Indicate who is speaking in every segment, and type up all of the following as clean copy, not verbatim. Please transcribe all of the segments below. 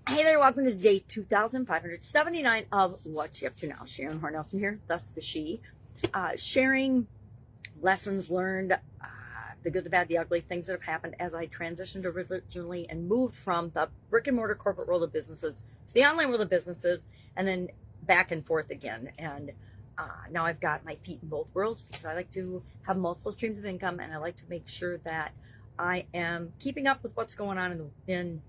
Speaker 1: Hey there, welcome to day 2579 of What You Up To Now. Sharon Horne-Ellstrom here, thus the she. Sharing lessons learned, the good, the bad, the ugly, things that have happened as I transitioned originally and moved from the brick and mortar corporate world of businesses to the online world of businesses, and then back and forth again. And now I've got my feet in both worlds because I like to have multiple streams of income, and I like to make sure that I am keeping up with what's going on in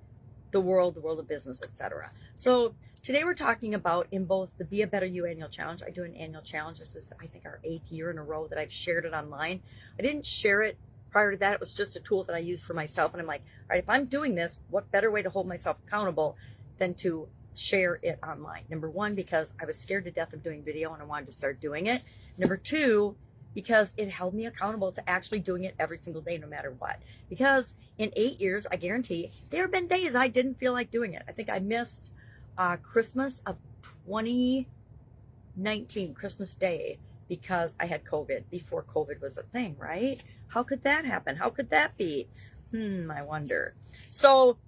Speaker 1: the world of business, etc. So today we're talking about in both the Be a Better You annual challenge. I do an annual challenge. This is, I think, our 8th year in a row that I've shared it online. I didn't share it prior to that. It was just a tool that I used for myself. And I'm like, all right, if I'm doing this, what better way to hold myself accountable than to share it online? Number one, because I was scared to death of doing video and I wanted to start doing it. Number two, because it held me accountable to actually doing it every single day, no matter what. Because in 8 years, I guarantee, there have been days I didn't feel like doing it. I think I missed Christmas of 2019, Christmas Day, because I had COVID, before COVID was a thing, right? How could that happen? How could that be? I wonder. So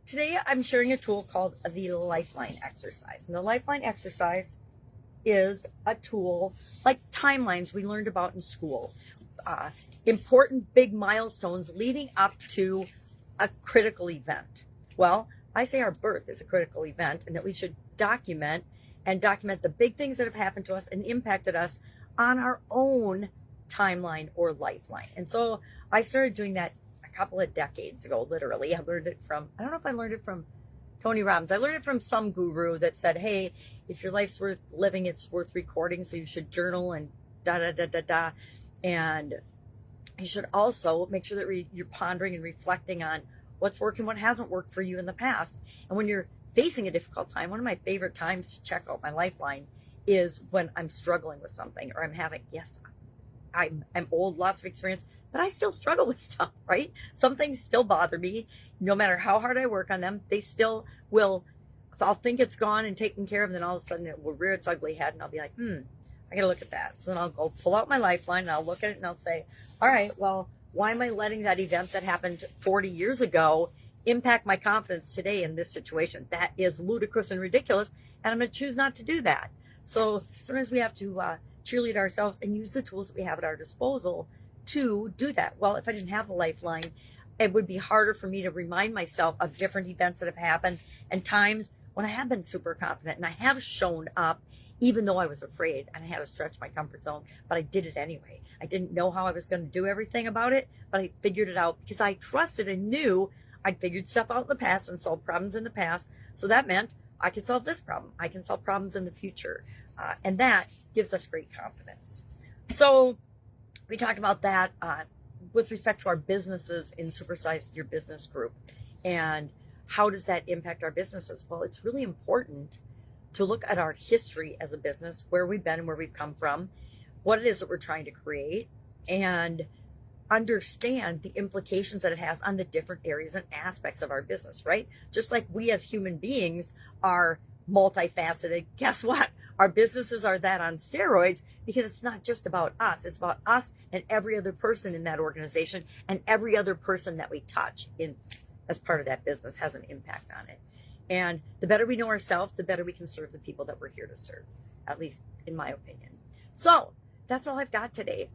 Speaker 1: today I'm sharing a tool called the Lifeline exercise. And the Lifeline exercise is a tool like timelines we learned about in school, important big milestones leading up to a critical event. Well, I say our birth is a critical event and that we should document the big things that have happened to us and impacted us on our own timeline or lifeline. And so I started doing that a couple of decades ago, literally. I learned it from, I don't know if I learned it from Tony Robbins. I learned it from some guru that said, hey, if your life's worth living, it's worth recording. So you should journal and da. And you should also make sure that you're pondering and reflecting on what's worked and what hasn't worked for you in the past. And when you're facing a difficult time, one of my favorite times to check out my lifeline is when I'm struggling with something or I'm having, I'm old, lots of experience, but I still struggle with stuff, right? Some things still bother me. No matter how hard I work on them, they still will. I'll think it's gone and taken care of, and then all of a sudden it will rear its ugly head, and I'll be like, I gotta look at that. So then I'll go pull out my lifeline, and I'll look at it, and I'll say, all right, well, why am I letting that event that happened 40 years ago impact my confidence today in this situation? That is ludicrous and ridiculous, and I'm gonna choose not to do that. So sometimes we have to cheerlead ourselves and use the tools that we have at our disposal to do that. Well, if I didn't have the lifeline, it would be harder for me to remind myself of different events that have happened and times when I have been super confident and I have shown up even though I was afraid and I had to stretch my comfort zone, but I did it anyway. I didn't know how I was going to do everything about it, but I figured it out because I trusted and knew I'd figured stuff out in the past and solved problems in the past. So that meant I can solve this problem. I can solve problems in the future. And that gives us great confidence. So we talked about that with respect to our businesses in Supersize Your Business group. And how does that impact our businesses? Well, it's really important to look at our history as a business, where we've been and where we've come from, what it is that we're trying to create, and understand the implications that it has on the different areas and aspects of our business, right? Just like we as human beings are multifaceted, guess what? Our businesses are that on steroids, because it's not just about us. It's about us and every other person in that organization, and every other person that we touch in as part of that business has an impact on it. And the better we know ourselves, the better we can serve the people that we're here to serve, at least in my opinion. So that's all I've got today.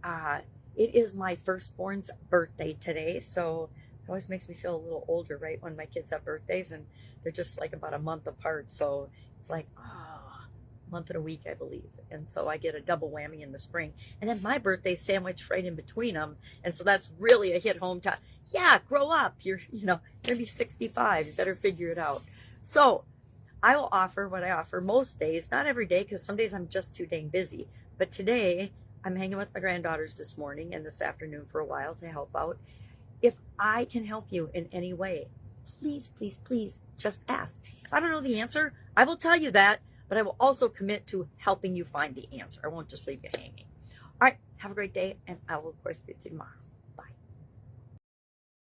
Speaker 1: It is my firstborn's birthday today, so it always makes me feel a little older, right, when my kids have birthdays, and they're just like about a month apart. So it's like, a month and a week, I believe. And so I get a double whammy in the spring. And then my birthday's sandwiched right in between them. And so that's really a hit home to, yeah, grow up. You're going to be 65. You better figure it out. So I will offer what I offer most days, not every day, because some days I'm just too dang busy. But today I'm hanging with my granddaughters this morning and this afternoon for a while to help out. If I can help you in any way, please, please, please just ask. If I don't know the answer, I will tell you that, but I will also commit to helping you find the answer. I won't just leave you hanging. All right, have a great day, and I will, of course, see you tomorrow.